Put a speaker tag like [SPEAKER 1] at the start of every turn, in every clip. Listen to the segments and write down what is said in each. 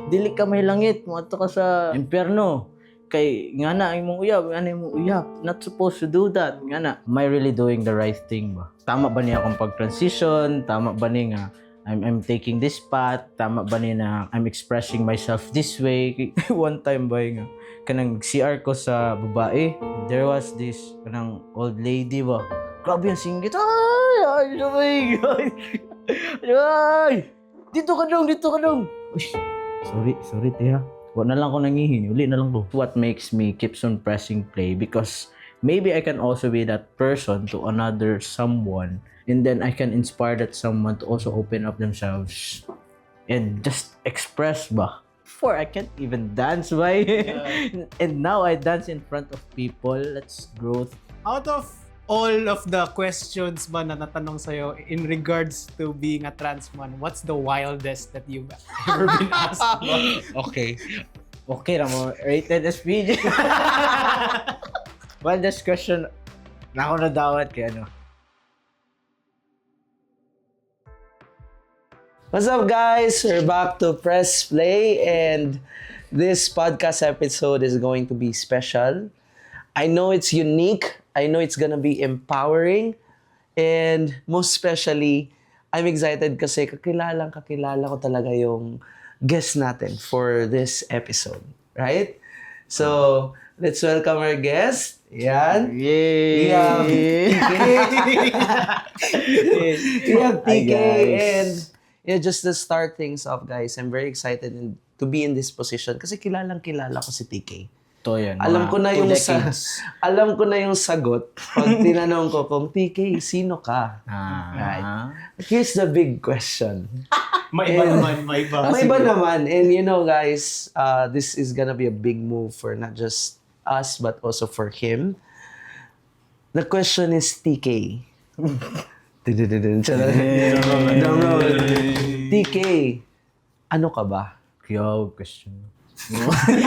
[SPEAKER 1] dili ka may langit, moadto ka sa impyerno. Kay nga na imong uyab, not supposed to do that. Nga na, am I really doing the right thing ba? Tama ba niya akong pag-transition? Tama ba ni nga I'm taking this path? Tama ba ni na I'm expressing myself this way? One time ba nga kanang CR ko sa babae, there was this kanang old lady ba? Grabe yung singgit. Ay, dito ka dong. Uy, sorry tiya. Wala na lang ako nangihin. Uli na lang ko. What makes me keeps on pressing play because maybe I can also be that person to another someone and then I can inspire that someone to also open up themselves and just express ba. Before I can't even dance ba. And now I dance in front of people. Let's growth.
[SPEAKER 2] Out of all of the questions ba na natanong sa'yo in regards to being a trans man, what's the wildest that you've ever been asked about?
[SPEAKER 1] Okay na mo. Rated SPJ. Well, this question na ako nadawat kay ano.
[SPEAKER 3] What's up, guys? We're back to Press Play, and this podcast episode is going to be special. I know it's unique. I know it's gonna be empowering. And most especially, I'm excited kasi kakilala ko talaga yung guest natin for this episode. Right? So, let's welcome our guest. Yan.
[SPEAKER 1] Yay!
[SPEAKER 3] We have TK. And yeah, just to start things off, guys, I'm very excited to be in this position kasi kilala ko si TK.
[SPEAKER 1] To yan.
[SPEAKER 3] Alam ko na yung sagot pag tinanong ko kung TK, sino ka? Right. But here's the big question.
[SPEAKER 2] Maiba
[SPEAKER 3] naman. And you know, guys, this is gonna be a big move for not just us, but also for him. The question is, TK. TK, ano ka ba?
[SPEAKER 1] Yo, question.
[SPEAKER 2] That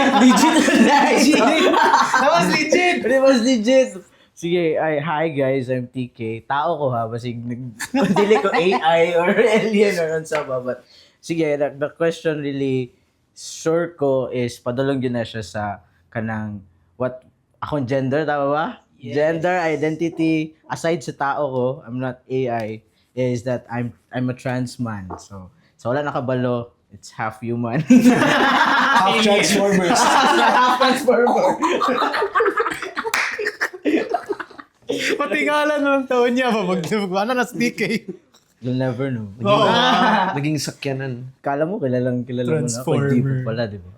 [SPEAKER 2] was legit!
[SPEAKER 1] Sige, hi guys, I'm TK. Tao ko ha, basig dili ko AI or alien or unsa ba. But sige, the question really sure ko is padulong yun na siya sa kanang what akong gender, tama ba? Yes. Gender identity aside sa tao ko, I'm not AI, is that I'm a trans man. So wala nakabalo. It's half human.
[SPEAKER 3] Half Transformers.
[SPEAKER 1] Half Transformer.
[SPEAKER 2] Patingalan ng taon niya pa ano na stick
[SPEAKER 1] You'll never know.
[SPEAKER 3] Naging sakyanan.
[SPEAKER 1] Kala mo, kilala mo na ako.
[SPEAKER 2] Transformer.
[SPEAKER 1] Hindi po pala, di ba?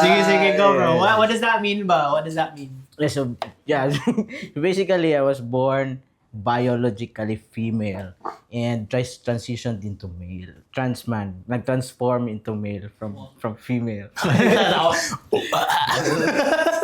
[SPEAKER 2] Sige, go bro. What does that mean ba? What does that mean?
[SPEAKER 1] So, yeah. Basically, I was born biologically female and transitioned into male. Trans man. Nag-transform into male from female.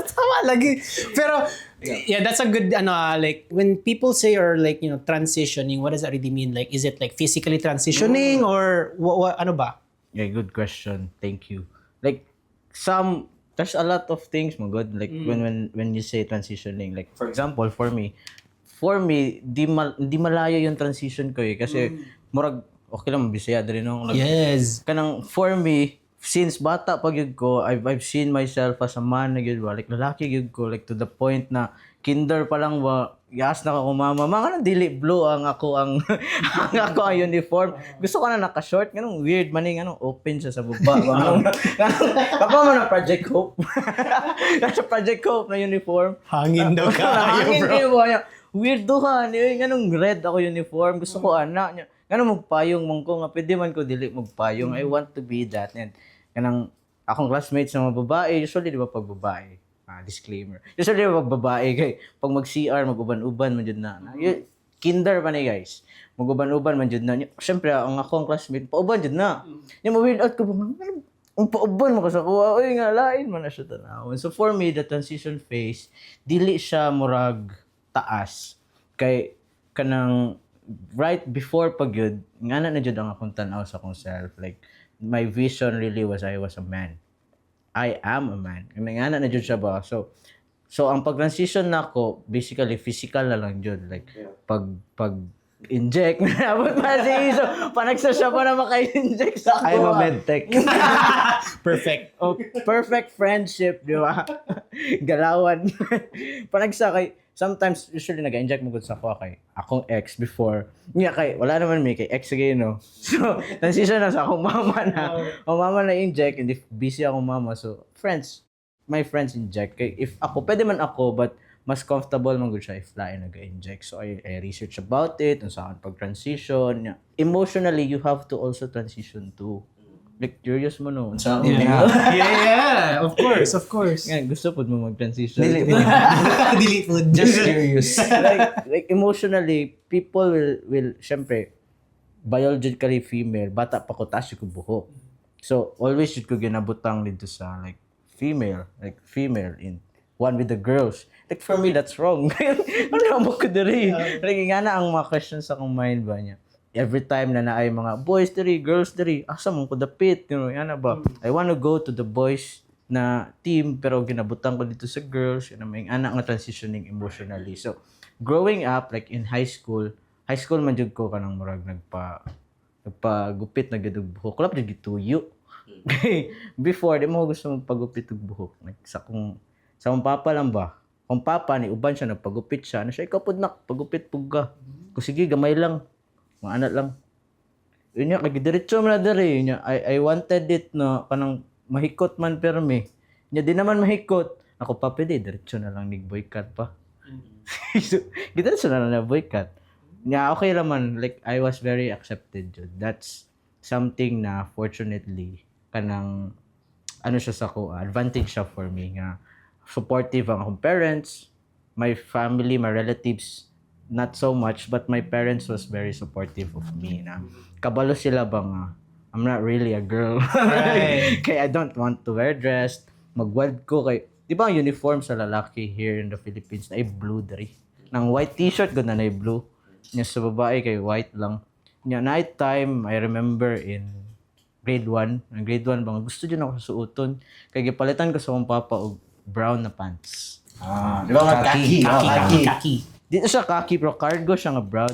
[SPEAKER 2] Tama lagi. Pero, yeah, that's a good, like, when people say or like, transitioning, what does that really mean? Like, is it like physically transitioning or what ano ba?
[SPEAKER 1] Yeah, good question. Thank you. Like, there's a lot of things, my God. Like, when you say transitioning, like, for example, for me, di malayo yung transition ko eh. Kasi, murag, okay lang, Bisaya rin ako.
[SPEAKER 2] Yes.
[SPEAKER 1] Kanang, for me, since bata pag yun ko, I've seen myself as a man na yun ba, like lalaki yun ko, like to the point na kinder pa lang ba, yas na ako mama, mga nang dili blue ang uniform. Gusto ko na naka-short, ganun weird maning open siya sa baba. Kapag mo na Project Hope. Nasa Project Hope na uniform.
[SPEAKER 2] Hangin daw kayo,
[SPEAKER 1] Hangin
[SPEAKER 2] bro.
[SPEAKER 1] kayo ba? Weirdohan, ganung red ako uniform. Gusto ko anak niya. Ganun magpayong man ko nga pwede man ko dili magpayong. I want to be that. And kanang akong classmates na mga babae, usually di ba pag babae, disclaimer. Usually di ba pag babae kay pag mag-CR mag-uban-uban man jud na. Kinder pa ni guys. Mag-uban-uban man jud na. Syempre ang akong classmate pauban jud na. Yung weird out ko ba ang pauban mo ka sa kuha. Oy nga lain man na siya tanawon. So for me the transition phase dili siya murag taas kay kanang right before pag yun, nga na jud ang akong tanaw sa akong self. Like, my vision really was I was a man. I am a man. Nga na jud siya ba? So ang pag-transition na ako, basically, physical na lang jud. Like, pag inject. Abot pa si Iso. Panagsa siya pa na maka-inject sa ako.
[SPEAKER 3] I'm a medtech.
[SPEAKER 2] Perfect.
[SPEAKER 1] Oh, perfect friendship, di ba? Galawan. Panagsa kay, sometimes, usually nag-inject mo gud sa ako kay akong ex before. Nga kay, wala naman may kay ex again, no? So, transition na sa akong mama na. Ang mama na inject, hindi busy akong mama. So, friends, my friends inject. Kay, if ako, pwede man ako, but mas comfortable man gud siya if lain nag-inject. So, I research about it, kung saan pag-transition. Emotionally, you have to also transition too. Like, curious mo no? Sa
[SPEAKER 2] Yeah, of course.
[SPEAKER 1] Nga, gusto po mo mag-transition.
[SPEAKER 2] Delete food.
[SPEAKER 3] Just curious.
[SPEAKER 1] like emotionally, people will syempre, biologically female, bata pa ko, taas ko buhok. So, always yun ko ginabutang dito sa, like, female in one with the girls. Like, for me, that's wrong. Ano mo ko diri? Like, nga na ang mga questions sa akong mind ba niya. Every time na naay mga boys diri, girls diri, asa mo ko dapit? You know, yan na ba? I want to go to the boys na team, pero ginabutang ko dito sa girls. Yan na may anak nga transitioning emotionally. So, growing up, like in high school man jud ko kanang murag nagpagupit na gid og buhok. Wala pa jud gituyo. Before, di mo gusto magpagupit og buhok. Like, sa kong papa lang ba? Kung papa ni uban siya nagpagupit siya, na siya ikaw pud nak pagupit pug ka. Kung sige gamay lang. Mga anak lang. Yun niya, kagidiretso man na diri. Yun niya, I wanted it no, kanang mahikot man permi. Niya, di naman mahikot. Ako pa, pwede, diretso na lang nig-boycott pa. So, gidiretso na lang na boycott. Niya, okay naman. Like, I was very accepted. Yun. That's something na, fortunately, kanang, ano siya sa ko, advantage siya for me. Nga, supportive ang akong parents, my family, my relatives, not so much, but my parents was very supportive of me na kabalo sila ba nga I'm not really a girl.
[SPEAKER 2] Right.
[SPEAKER 1] Kaya I don't want to wear dress. Magwald ko kay, di ba ang uniform sa lalaki here in the Philippines na ay blue dari. Nang white t-shirt gud na ay blue. Nya sa babae kay white lang. Nya night time I remember in grade 1. Ang grade 1 bang gusto jud ako suoton kay gipalitan ko sa akong papa og brown na pants.
[SPEAKER 3] Di ba?
[SPEAKER 2] Kaki.
[SPEAKER 1] Dito siya kaki pero cargo siya nga brown.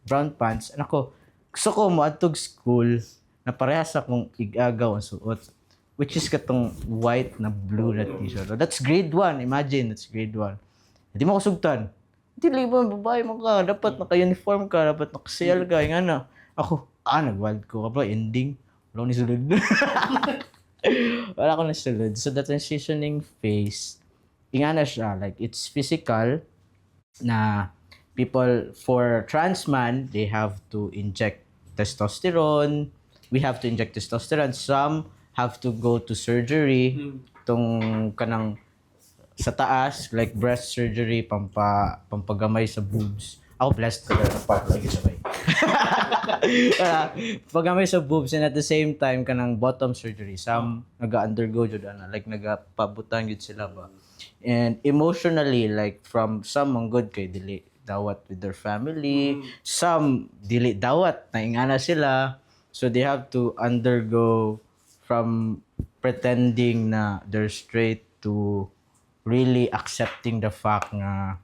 [SPEAKER 1] Brown pants. And ako, gusto ko moadtog school na parehas akong igagaw ang suot. Which is katong white na blue na t-shirt. That's grade 1. Imagine, that's grade 1. Hindi mo kusugtan. Hindi libo ang babae mo ka. Dapat naka-uniform ka. Dapat naka-sale ka. Nga na. Ako, nag-wild ko. Kapag ending. Wala ko nisulod. Wala ko nisulod. So, the transitioning phase, nga na siya. Like, it's physical na people, for trans man, they have to inject testosterone. We have to inject testosterone. Some have to go to surgery. Tong kanang sa taas, like breast surgery, pampagamay sa boobs. Ako blessed ko na part lagi sabay. Pagamay sa boobs, and at the same time kanang bottom surgery. Some naga-undergo jud ana, like nagapabutang jud sila ba. And emotionally, like from some ang good kay dili dawat with their family, some dili dawat naingana sila, so they have to undergo from pretending na they're straight to really accepting the fact nga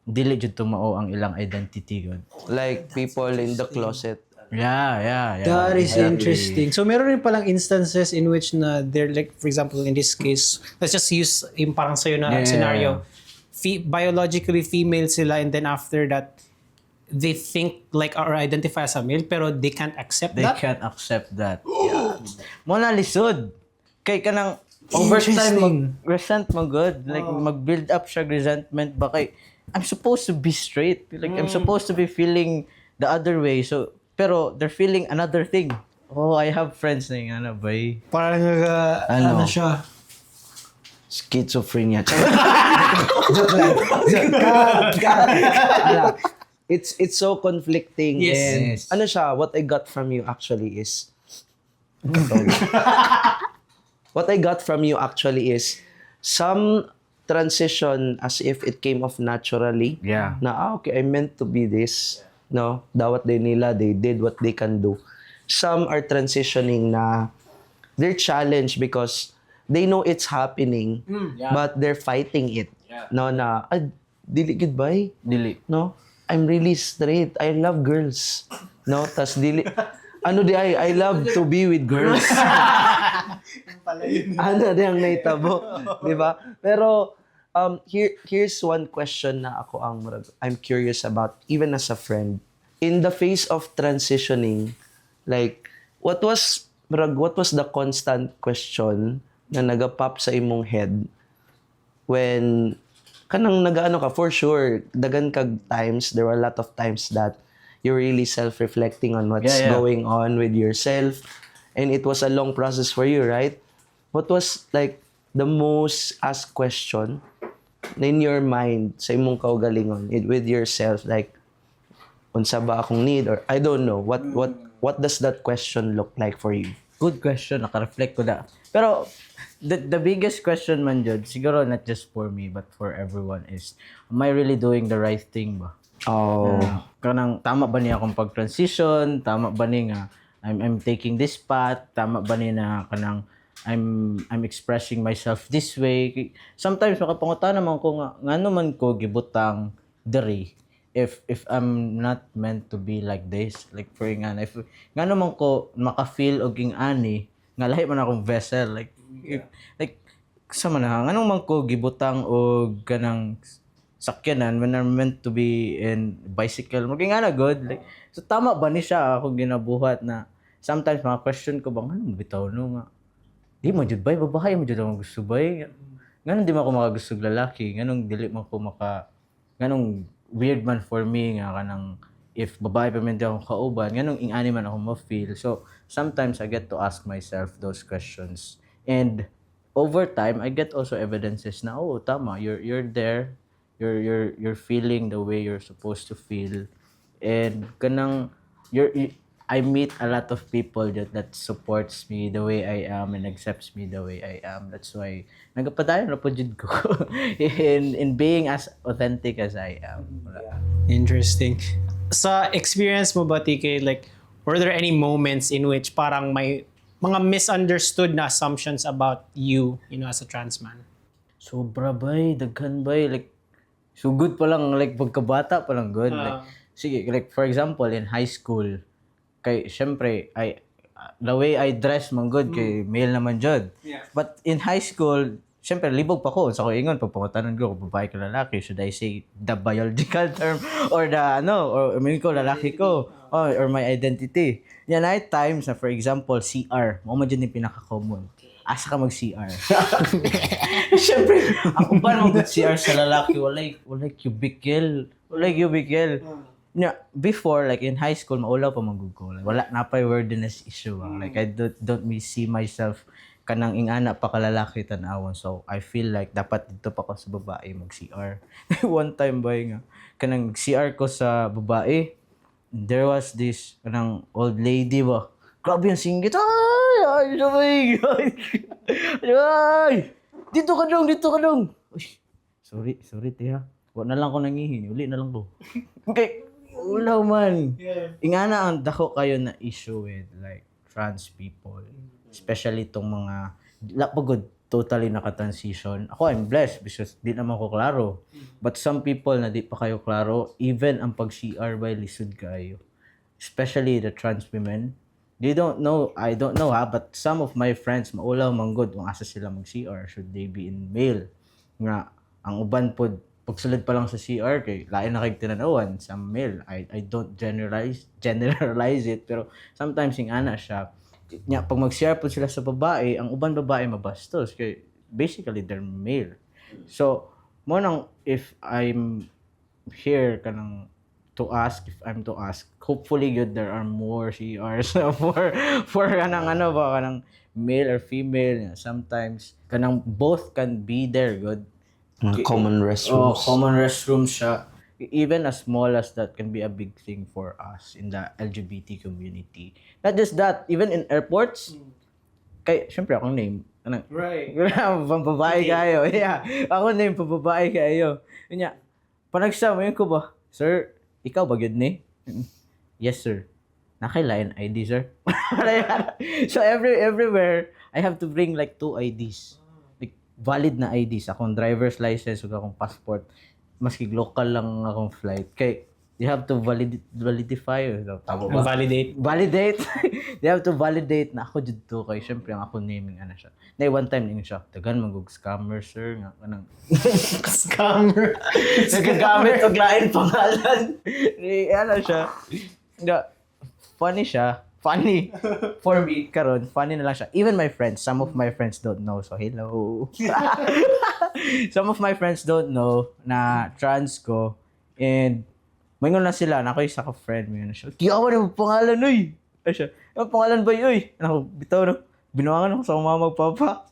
[SPEAKER 1] dili jud tumao ang ilang identity gud.
[SPEAKER 3] Like people in the closet.
[SPEAKER 1] Yeah.
[SPEAKER 2] That is
[SPEAKER 1] Exactly.
[SPEAKER 2] interesting. So meron rin palang instances in which na they're like, for example, in this case, let's just use yung parang sa'yo na
[SPEAKER 1] Yeah.
[SPEAKER 2] scenario. Biologically female sila, and then after that, they think like or identify as a male pero they can't accept
[SPEAKER 1] They
[SPEAKER 2] that.
[SPEAKER 1] can't accept that. Yeah. Mo na lisod. Kay kanang over time
[SPEAKER 2] Interesting.
[SPEAKER 1] mag-resent mo good. Like mag-build up siya resentment ba kay I'm supposed to be straight. Like I'm supposed to be feeling the other way. So pero they're feeling another thing. Oh, I have friends na yung ano ba eh.
[SPEAKER 2] Parang ano siya.
[SPEAKER 3] Schizophrenia. Joke lang. It's so conflicting.
[SPEAKER 2] Yes.
[SPEAKER 3] And
[SPEAKER 1] Yes.
[SPEAKER 3] ano siya, what I got from you actually is what I got from you actually is some transition as if it came off naturally.
[SPEAKER 1] Yeah.
[SPEAKER 3] Na okay, I meant to be this. No, dawat din nila, they did what they can do. Some are transitioning na they're challenged because they know it's happening, but they're fighting it. No, na dili goodbye.
[SPEAKER 1] Dili.
[SPEAKER 3] No, I'm really straight. I love girls. No, tas dili I love to be with girls. Ano di ang naitabo, di ba? Pero here's one question na I'm curious about even as a friend. In the face of transitioning, like what was the constant question na nagapop sa imong head when kanang nagaano ka, for sure, dagan kag times, there were a lot of times that you're really self-reflecting on what's going on with yourself. And it was a long process for you, right? What was like the most asked question in your mind sa imong kaugalingon with yourself? Like, unsa ba akong need? Or I don't know. What does that question look like for you?
[SPEAKER 1] Good question. Naka-reflect ko na. Pero, the biggest question man dyan, siguro not just for me, but for everyone is, am I really doing the right thing ba?
[SPEAKER 3] Oh.
[SPEAKER 1] Kanang, tama ba niya akong pag-transition? Tama ba niya nga, I'm taking this path? Tama ba niya na kanang, I'm expressing myself this way? Sometimes, makapangutan naman ko nga, ngano man ko gibutang diri if I'm not meant to be like this. Like, for nga, if ngano man ko maka-feel og ging ani, nga lahi man akong vessel. Like sa man anong man ko gibutang og kanang sakyanan when I'm meant to be in bicycle maging ana good, like so tama ba ni siya akong ginabuhat na sometimes mga question ko bang ano bitaw no nga di mo jud bay babae mo jud ako gusto bay nganon di man ako makagusto og lalaki nganong dili man ko nganong weird man for me nga kanang if babae pa man di ako kauban nganong ingani man ako ma-feel. So sometimes I get to ask myself those questions, and over time I get also evidences na oh tama, you're there, you're feeling the way you're supposed to feel, and kanang I meet a lot of people that supports me the way I am and accepts me the way I am. That's why nagapadayon na po jud ko in being as authentic as I am.
[SPEAKER 2] Interesting. Sa experience mo ba, TK, like, were there any moments in which parang may mga misunderstood na assumptions about you, as a trans man?
[SPEAKER 1] Sobra bay, daghan bay, like so good pa lang, like pagkabata pa lang good. Like sige, like for example in high school, kay syempre the way I dress man good kay male naman jud. But in high school, syempre libog pa ko sa ko ingon pag pangutanon ko kung babae ka lalaki, should I say the biological term or the or I mean ko lalaki ko or my identity. Yan ay times na for example CR, mo man jud ni pinaka-common. Asa ka mag-CR. Syempre, ako ba naman mag-CR sa lalaki? Walay cubicle. Yeah, before, like in high school, maulaw pa mag-Google. Wala na pa yung wordiness issue. Like, I don't see myself kanang ingana pa kalalaki tanawon. So, I feel like dapat dito pa ko sa babae mag-CR. One time ba nga, kanang CR ko sa babae, there was this kanang old lady ba? Grabe yung singgit. Ay, dito ka dong. Uy, sorry, tiha. Wala na lang ko nangihin. Uli na lang ko. Okay, ulaw man. Ingana ang dako kayo na issue with like trans people. Especially itong mga lapagod totally naka-transition. Ako, I'm blessed because di naman ko klaro. But some people na di pa kayo klaro, even ang pag-CR by lisod kayo. Especially the trans women. They don't know, I don't know but some of my friends maulaw manggod kung asa sila mag-CR, should they be in male. Nga, ang uban po, pagsulod pa lang sa CR, kay lain na kay tinanawan sa male. I don't generalize it, pero sometimes yung ana siya, nya pag mag-CR po sila sa babae, ang uban babae mabastos kay basically they're male. So mo nang if I'm here kanang to ask, hopefully good there are more CRs for kanang kanang male or female. Sometimes kanang both can be there good.
[SPEAKER 3] Common restrooms.
[SPEAKER 1] Common restrooms siya. Even as small as that can be a big thing for us in the LGBT community. Not just that, even in airports, kay syempre akong name,
[SPEAKER 2] Right.
[SPEAKER 1] Pambabae kayo. Yeah. Ako name pambabae kayo. Yun panagsama yun ko ba? Sir, ikaw ba yun ni? Yes, sir. Nakailain ID, sir. So everywhere, I have to bring like 2 IDs. Like valid na IDs. Akong driver's license, ug akong passport. Maski local lang akong flight. Kay they have to validify, tama ba?
[SPEAKER 2] Validate.
[SPEAKER 1] They have to validate na ako dito kay syempre ang ako naming ana siya. Na one time ning siya, tagan magug scammer sir nga kanang
[SPEAKER 2] Scammer.
[SPEAKER 1] nagagamit og lain pangalan. Ni ana siya. Nga funny siya. Funny for me karon, funny na lang siya. Even my friends, some of my friends don't know. So hello. Some of my friends don't know na trans ko and mayroon na sila, na ako isa ka friend, mayroon na siya. Kiyawan na pangalan, uy! Ay siya, ang pangalan ba yun, uy? Ako, bitaw no, binawangan ako sa mama magpapa.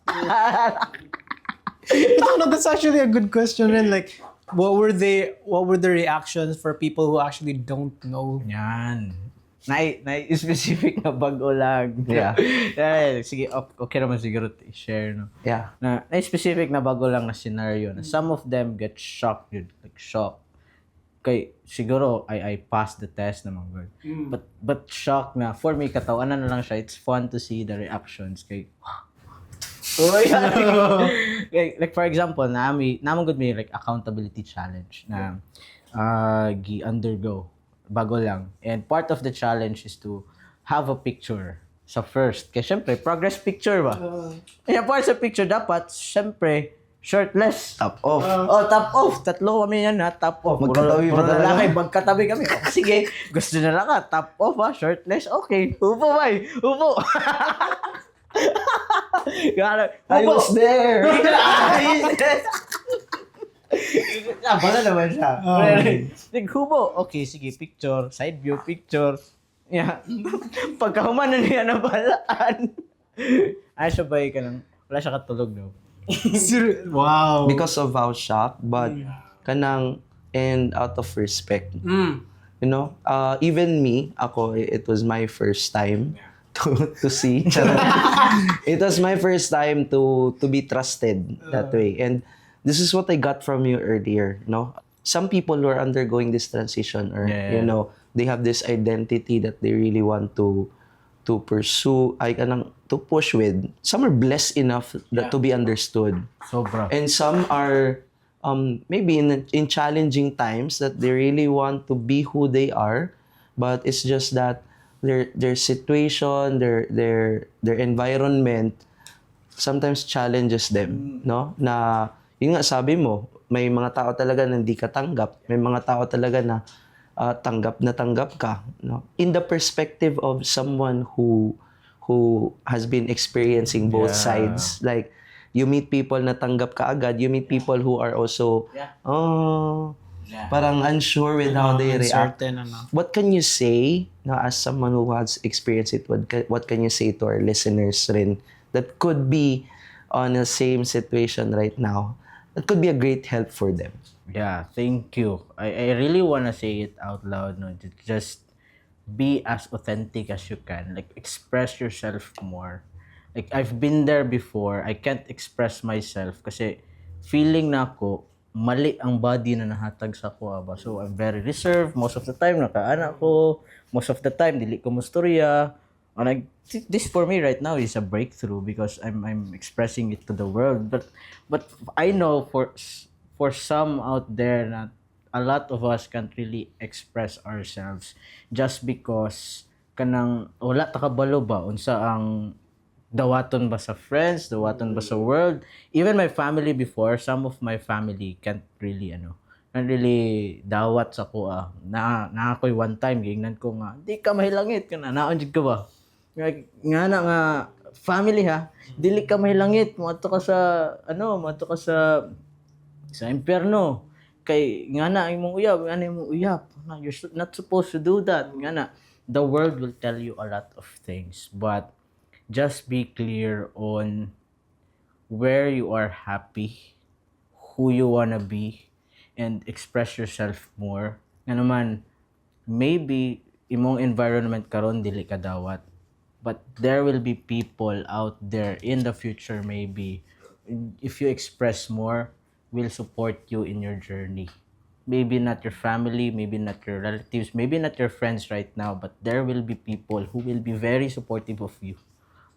[SPEAKER 2] No, that's actually a good question. And like, what were the reactions for people who actually don't know?
[SPEAKER 1] Yan. Specific na bago lang.
[SPEAKER 3] Yeah.
[SPEAKER 1] Sige, okay naman siguro i-share, no?
[SPEAKER 3] Yeah.
[SPEAKER 1] Na specific na bago lang na scenario na some of them get shocked, dude. Like, shocked. Kay siguro I passed the test naman good. But shock na for me katawanan na lang siya. It's fun to see the reactions kay like for example naman good may like accountability challenge na gi-undergo bago lang. And part of the challenge is to have a picture sa first. Kaya syempre progress picture ba? Kaya part sa picture dapat syempre shirtless.
[SPEAKER 3] Top off.
[SPEAKER 1] Top off. Tatlo kami yan ha. Top off.
[SPEAKER 3] Magkatabi
[SPEAKER 1] Puro
[SPEAKER 3] ba talaga?
[SPEAKER 1] lalaki. Magkatabi kami. Sige. Gusto na lang ka. Top off ha. Shirtless. Okay. Upo ba? Upo.
[SPEAKER 3] I was there.
[SPEAKER 1] Bala naman siya. Hubo. Okay. Sige. Picture. Side view. Picture. Yeah. Pagkahuman na niya na balaan. Ay, sabay ka nang. Wala siya katulog no.
[SPEAKER 2] Wow.
[SPEAKER 3] Because of how shocked, but kanang and out of respect. You know, even me, ako, it was my first time to see. It was my first time to be trusted that way. And this is what I got from you earlier, no? Some people who are undergoing this transition or, you know, they have this identity that they really want to pursue, to push with. Some are blessed enough that to be understood.
[SPEAKER 1] Sobra.
[SPEAKER 3] And some are maybe in challenging times that they really want to be who they are, but it's just that their situation, their environment sometimes challenges them, no? Na yun nga sabi mo, may mga tao talaga na hindi ka tanggap, may mga tao talaga na tanggap ka, no? In the perspective of someone who has been experiencing both sides, like you meet people na tanggap ka agad, you meet people who are also parang unsure with how they react. What can you say na as someone who has experienced it? What can you say to our listeners rin that could be on the same situation right now? That could be a great help for them.
[SPEAKER 1] Yeah, thank you. I really wanna say it out loud, no? Just be as authentic as you can. Like, express yourself more. Like, I've been there before. I can't express myself kasi feeling na ako, mali ang body na nahatag sa kuha ba. So, I'm very reserved. Most of the time, nakaana ko. Most of the time, dili ko mustorya. And this for me right now is a breakthrough because I'm expressing it to the world. But I know for some out there na a lot of us can't really express ourselves just because kanang wala ta kabalo ba unsa ang dawaton ba sa friends, dawaton ba sa world. Even my family before, some of my family can't really dawat sa kuha. Na ako'y one time gingnan ko nga, di ka mahilangit ka na, naon jud ka ba? Nga family ha, dili ka mahilangit, moadto ka sa impyerno. Kay nga na imong uyab, no, you're not supposed to do that. Nga na, the world will tell you a lot of things, but just be clear on where you are happy, who you wanna be, and express yourself more. Nga naman, maybe imong environment karon dili ka dawat, but there will be people out there in the future maybe if you express more will support you in your journey. Maybe not your family, maybe not your relatives, maybe not your friends right now, but there will be people who will be very supportive of you.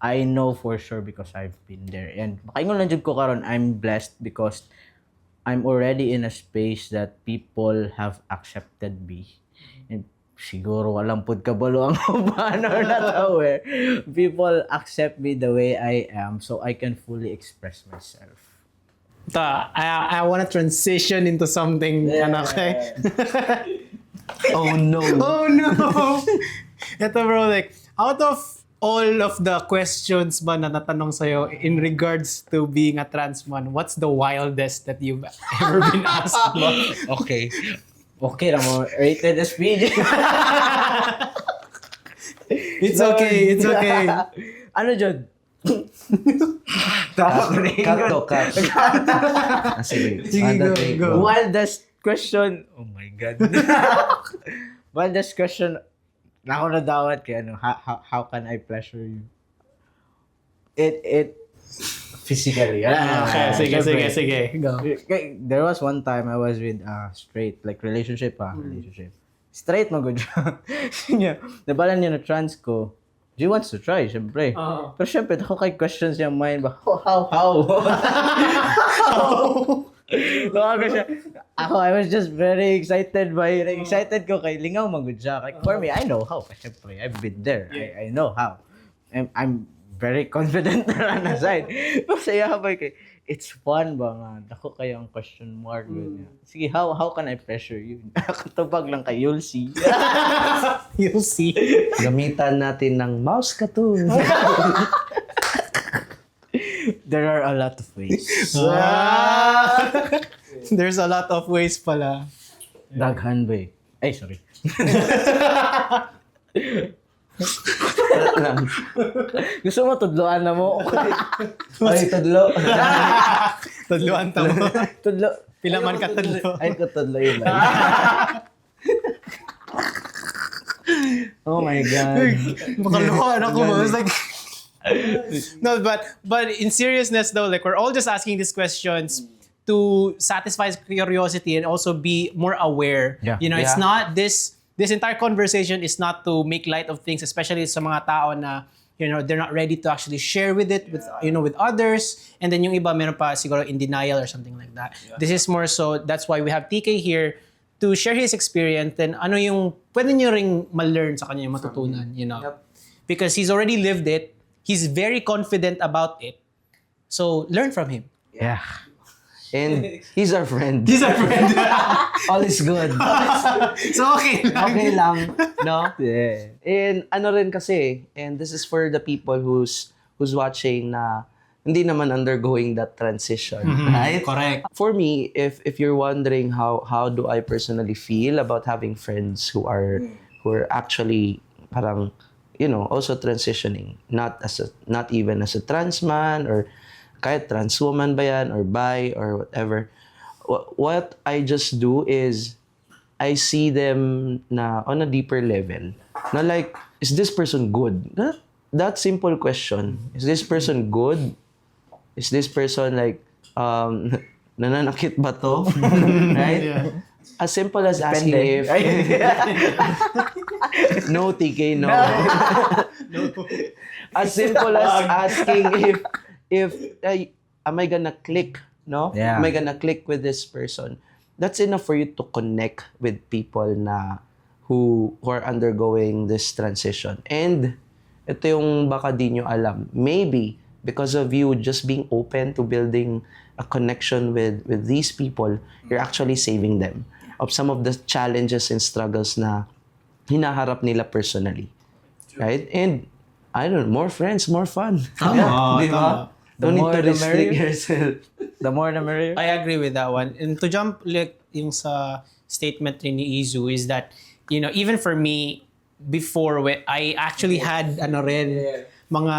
[SPEAKER 1] I know for sure because I've been there. And makaingon lang jud ko karon, I'm blessed because I'm already in a space that people have accepted me. siguro walang pud kabalo ang uban or not aware. People accept me the way I am so I can fully express myself.
[SPEAKER 2] I want to transition into something, okay?
[SPEAKER 3] Oh no.
[SPEAKER 2] Oh no! Ito bro, like, out of all of the questions ba na natanong sa'yo in regards to being a trans man, what's the wildest that you've ever been asked about?
[SPEAKER 3] Okay.
[SPEAKER 1] Okay na mo, rated as PJ.
[SPEAKER 2] It's okay, it's okay.
[SPEAKER 1] Ano dyan? Tama ko na
[SPEAKER 3] Cut to, cut. Sige.
[SPEAKER 2] Sige, go,
[SPEAKER 3] Take.
[SPEAKER 2] go.
[SPEAKER 1] Wildest question. Oh my God. Wildest question. Na ako nadawat kay ano, how can I pleasure you? It physically.
[SPEAKER 2] Okay,
[SPEAKER 1] syempre.
[SPEAKER 2] sige. Go.
[SPEAKER 1] There was one time I was with straight, like relationship. Straight mo good siya. Nabalan niya na trans ko. She wants to try, syempre. Pero syempre, ako kay questions niya mind ba, how? Ako siya. I was just very excited excited ko kay lingaw magud siya. Like, for me, I know how. Syempre, I've been there. I know how. I'm very confident na na side. Masaya ba kay it's fun ba nga? Dako kayo ang question mark. Sige, how can I pressure you? Katubag lang kay you'll see.
[SPEAKER 2] You'll see.
[SPEAKER 3] Gamitan natin ng mouse cartoon.
[SPEAKER 1] There are a lot of ways.
[SPEAKER 2] There's a lot of ways pala.
[SPEAKER 1] Daghan ba eh. Ay, sorry. Gusto mo tudloan na mo?
[SPEAKER 3] Ay, tudlo.
[SPEAKER 2] Tudluan ta mo.
[SPEAKER 1] Tudlo.
[SPEAKER 2] Pila man ka tudlo.
[SPEAKER 1] Ay, ko tudlo yun. Oh my God.
[SPEAKER 2] Makaluhan ako. I was like... No, but in seriousness though, like we're all just asking these questions to satisfy curiosity and also be more aware.
[SPEAKER 1] Yeah.
[SPEAKER 2] You know, it's
[SPEAKER 3] Yeah.
[SPEAKER 2] not this entire conversation is not to make light of things, especially sa mga tao na, you know, they're not ready to actually share with it with, you know, with others, and then yung iba meron pa siguro in denial or something like that. This is more so, that's why we have TK here to share his experience, and ano yung pwede nyo ring ma-learn sa kanya, yung matutunan, you know. Because he's already lived it, he's very confident about it, so learn from him.
[SPEAKER 1] Yeah.
[SPEAKER 3] And he's our friend.
[SPEAKER 2] He's our friend.
[SPEAKER 3] All is good.
[SPEAKER 2] So okay lang.
[SPEAKER 3] Okay lang, no?
[SPEAKER 1] Yeah.
[SPEAKER 3] And ano rin kasi, and this is for the people who's watching na hindi naman undergoing that transition, right?
[SPEAKER 2] Correct.
[SPEAKER 3] For me, if you're wondering how do I personally feel about having friends who are actually parang, you know, also transitioning, not even as a trans man or kahit trans woman ba yan or bi or whatever, what I just do is I see them na on a deeper level. Na like, is this person good? That simple question. Is this person good? Is this person like, nananakit ba to? Right?
[SPEAKER 2] Yeah.
[SPEAKER 3] As simple as asking if... No, TK, no. As simple as asking if am I gonna click, no?
[SPEAKER 1] Yeah.
[SPEAKER 3] Am I gonna click with this person? That's enough for you to connect with people na who are undergoing this transition. And ito yung baka di nyo alam. Maybe because of you just being open to building a connection with these people, you're actually saving them of some of the challenges and struggles na hinaharap nila personally. Right? And I don't know, more friends, more fun.
[SPEAKER 2] Tama,
[SPEAKER 3] Di ba?
[SPEAKER 2] tama.
[SPEAKER 3] Don't need
[SPEAKER 1] more
[SPEAKER 3] to
[SPEAKER 1] the
[SPEAKER 3] restrict
[SPEAKER 1] merrier.
[SPEAKER 3] yourself.
[SPEAKER 1] The more the merrier.
[SPEAKER 2] I agree with that one. And to jump like yung sa statement rin ni Izu is that, you know, even for me, before when I actually had mga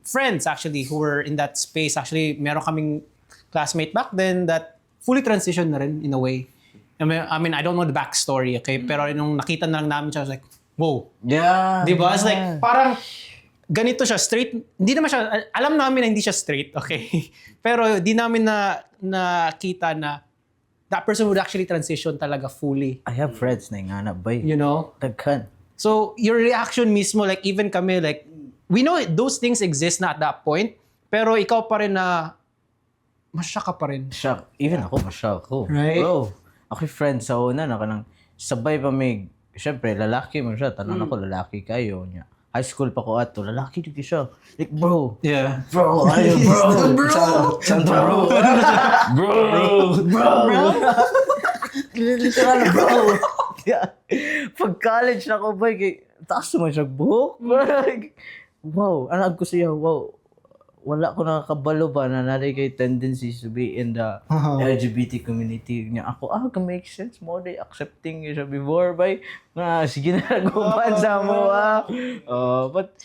[SPEAKER 2] friends actually who were in that space. Actually, meron kaming classmate back then that fully transitioned na rin in a way. I mean, I don't know the backstory, okay? Pero nung nakita na lang namin siya, I was like, whoa.
[SPEAKER 1] Yeah.
[SPEAKER 2] Diba? It's like, parang, ganito siya, straight. Hindi naman siya, alam namin na hindi siya straight, okay? Pero di namin nakita na that person would actually transition talaga fully.
[SPEAKER 1] I have friends na nga na bay.
[SPEAKER 2] You know?
[SPEAKER 1] Daghan.
[SPEAKER 2] So, your reaction mismo, like, even kami, like, we know those things exist na at that point, pero ikaw pa rin na, masya ka pa rin.
[SPEAKER 1] Shock. Even ako, ma-shock ako.
[SPEAKER 2] Right?
[SPEAKER 1] Bro, ako friends sa una na kanang sabay pa may syempre, lalaki mo siya. Tanan ako, lalaki kayo niya. High school pa ko ato, lalaki dito siya. Like, bro,
[SPEAKER 2] Yeah.
[SPEAKER 1] bro, ayo, bro.
[SPEAKER 3] Bro.
[SPEAKER 1] Literal, bro. Yeah. Pag college na ko, boy, taas naman siya buhok. Wow, anag ko siya, wow. Wala ko nakakabalo ba na nari kay tendencies to be in the LGBT community niya. Ako, can make sense mo. They accepting siya before, bay. Sige na, guman sa mo, but,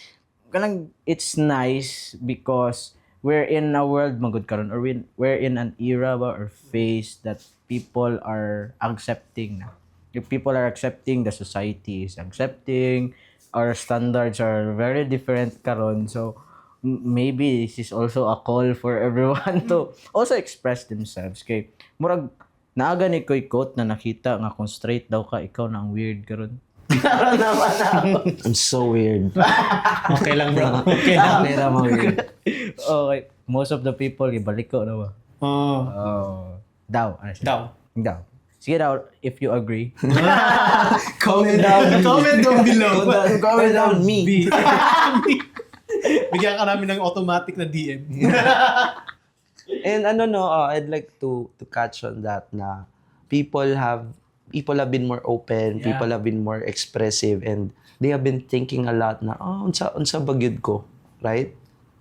[SPEAKER 1] kanang, it's nice because we're in a world, magod karon, or we're in an era ba, or phase that people are accepting na. If people are accepting, the society is accepting, our standards are very different karon. So, maybe this is also a call for everyone to also express themselves. Kay murag naaga ni ko'y quote na nakita nga kung straight daw ka, ikaw na ang weird karon.
[SPEAKER 3] I'm so weird.
[SPEAKER 2] Okay lang, bro. Okay lang.
[SPEAKER 3] Pera mo weird.
[SPEAKER 1] Okay, most of the people ibalik ko na ba?
[SPEAKER 2] Oh.
[SPEAKER 1] Daw. Ano siya?
[SPEAKER 2] Daw.
[SPEAKER 1] Sige daw, if you agree.
[SPEAKER 3] Comment down.
[SPEAKER 2] Comment down below.
[SPEAKER 3] Comment down me.
[SPEAKER 2] Bigyan ka namin ng automatic na DM.
[SPEAKER 3] And I'd like to catch on that na people have been more open,
[SPEAKER 2] Yeah.
[SPEAKER 3] people have been more expressive, and they have been thinking a lot na unsa bagyod ko, right?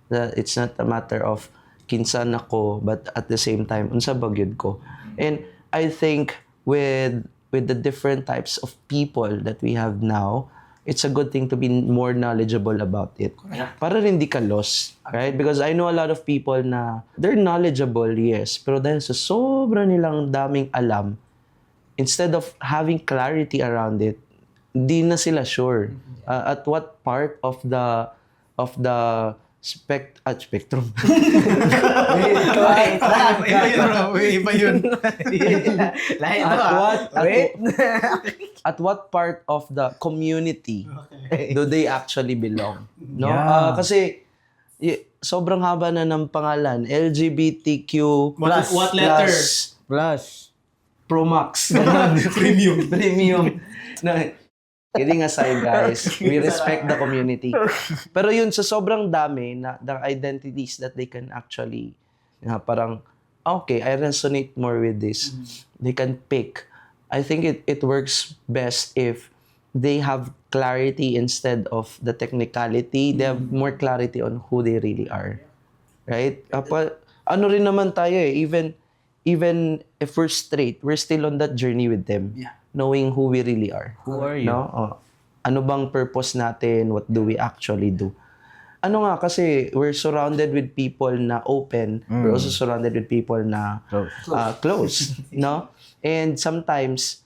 [SPEAKER 3] That it's not a matter of kinsa nako, but at the same time unsa bagyod ko. And I think with the different types of people that we have now, it's a good thing to be more knowledgeable about it. Para rin di ka lost, right? Because I know a lot of people na they're knowledgeable, yes, pero dahil sa sobra nilang daming alam, instead of having clarity around it, di na sila sure at what part of the spectrum.
[SPEAKER 2] Iba yun, bro. Iba yun.
[SPEAKER 3] At what part of the community do they actually belong? No?
[SPEAKER 1] Yeah.
[SPEAKER 3] Kasi sobrang haba na ng pangalan. LGBTQ
[SPEAKER 2] What letter?
[SPEAKER 1] Plus,
[SPEAKER 3] Pro Max.
[SPEAKER 2] Premium.
[SPEAKER 3] Premium. No, kidding aside, guys. We respect the community. Pero yun, sa sobrang dami na the identities that they can actually, parang, okay, I resonate more with this. They can pick. I think it works best if they have clarity instead of the technicality. They have more clarity on who they really are. Right? Ano rin naman tayo even if we're straight, we're still on that journey with them.
[SPEAKER 2] Yeah.
[SPEAKER 3] Knowing who we really are.
[SPEAKER 1] who are you?
[SPEAKER 3] No? Ano bang purpose natin? What do we actually do? Ano nga, kasi we're surrounded with people na open. We're also surrounded with people na close. No? And sometimes,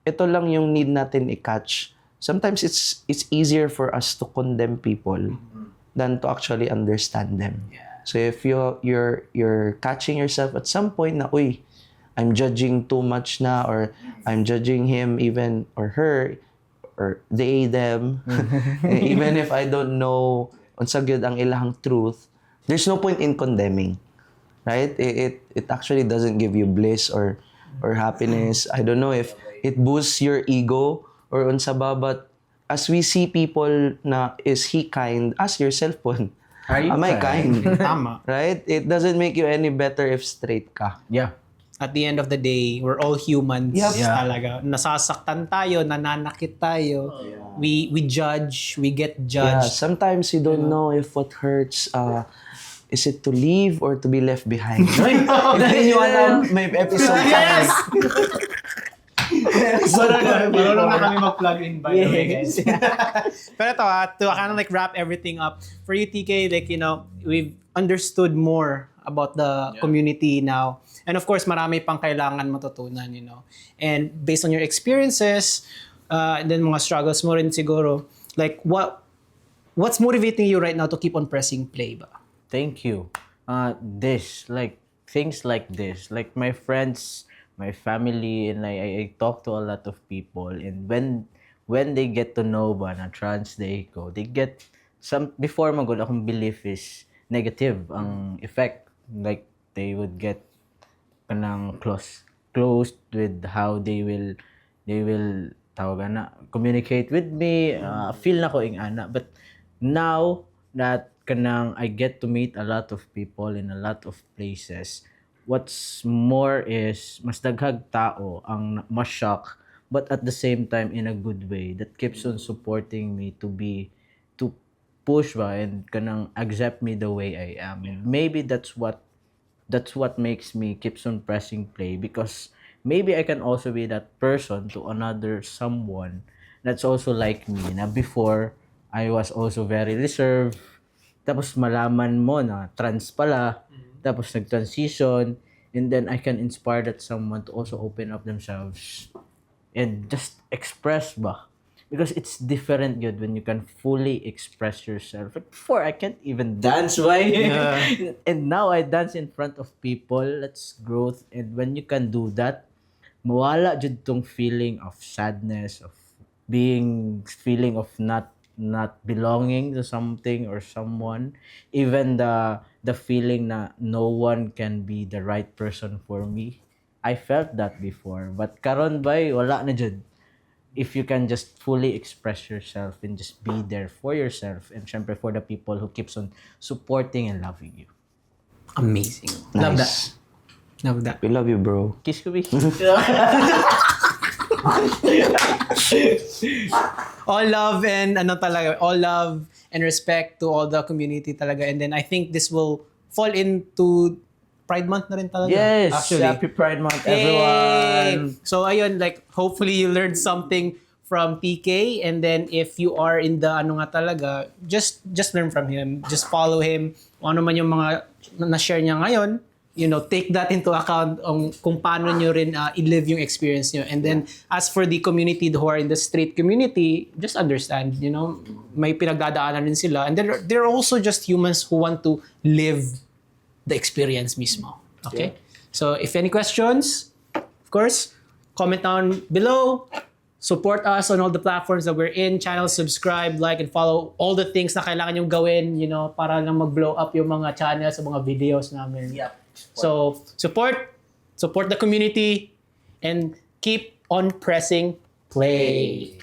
[SPEAKER 3] ito lang yung need natin i-catch. Sometimes it's easier for us to condemn people than to actually understand them. So if you're catching yourself at some point na, uy, I'm judging too much na, or I'm judging him even, or her, or they, them, even if I don't know unsa gyud ang ilahang truth, there's no point in condemning, right? It actually doesn't give you bliss or happiness. I don't know if it boosts your ego or unsa ba, but as we see people na, is he kind? Ask yourself po, am I kind?
[SPEAKER 2] Tama.
[SPEAKER 3] Right? It doesn't make you any better if straight ka.
[SPEAKER 1] Yeah.
[SPEAKER 2] At the end of the day, we're all humans.
[SPEAKER 3] Yep.
[SPEAKER 1] Yeah.
[SPEAKER 2] Talaga. Nasasaktan tayo, nananakit tayo. We judge, we get
[SPEAKER 3] Yeah,
[SPEAKER 2] judged.
[SPEAKER 3] sometimes you don't know if what hurts, is it to leave or to be left behind? Hindi nyo alam, may episode
[SPEAKER 2] Yes!
[SPEAKER 3] kami.
[SPEAKER 2] Marunong na kami mag-plug in by the way, guys. Pero ito to kind of like wrap everything up, for you, TK, like, you know, we've understood more about the community now. And of course, marami pang kailangan matutunan, you know. And based on your experiences, and then mga struggles mo rin siguro, like, what's motivating you right now to keep on pressing play ba?
[SPEAKER 1] Thank you. Things like this, like my friends, my family, and I talk to a lot of people, and when they get to know ba na trans day ko, they get some, before magod akong belief is negative ang effect, like they would get kanang close with how they will communicate with me, feel na ko ing ana. But now that kanang I get to meet a lot of people in a lot of places, what's more is mas daghag tao ang mas shock, but at the same time in a good way that keeps on supporting me to push ba and kanang accept me the way I am. And maybe that's what makes me keeps on pressing play, because maybe I can also be that person to another someone that's also like me na before I was also very reserved, tapos malaman mo na trans pala, tapos nag-transition, and then I can inspire that someone to also open up themselves and just express ba. Because it's different good when you can fully express yourself. Like before, I can't even dance. Why? And now I dance in front of people. That's growth. And when you can do that, mawala jud tong feeling of sadness, of feeling of not belonging to something or someone. Even the feeling na no one can be the right person for me. I felt that before. But karon bay, wala na jud. If you can just fully express yourself and just be there for yourself, and syempre for the people who keeps on supporting and loving you.
[SPEAKER 2] Amazing. Love that. Love that.
[SPEAKER 3] We love you, bro.
[SPEAKER 1] Kiss ko, be.
[SPEAKER 2] All love and all love and respect to all the community talaga. And then I think this will fall into Pride Month na rin talaga.
[SPEAKER 1] Yes,
[SPEAKER 2] actually.
[SPEAKER 1] Happy Pride Month,
[SPEAKER 2] Yay!
[SPEAKER 1] everyone.
[SPEAKER 2] So ayun, like hopefully you learned something from PK, and then if you are in the talaga, just learn from him. Just follow him. Kung ano man yung mga na-share niya ngayon, take that into account kung paano nyo rin i-live yung experience nyo. And then as for the community who are in the street community, just understand, may pinagdadaanan rin sila. And then they're also just humans who want to live the experience mismo. Okay? So if any questions, of course, comment down below. Support us on all the platforms that we're in. Channel, subscribe, like, and follow all the things na kailangan yung gawin, para lang mag-blow up yung mga channels sa mga videos namin.
[SPEAKER 1] Yep.
[SPEAKER 2] So, support the community, and keep on pressing play.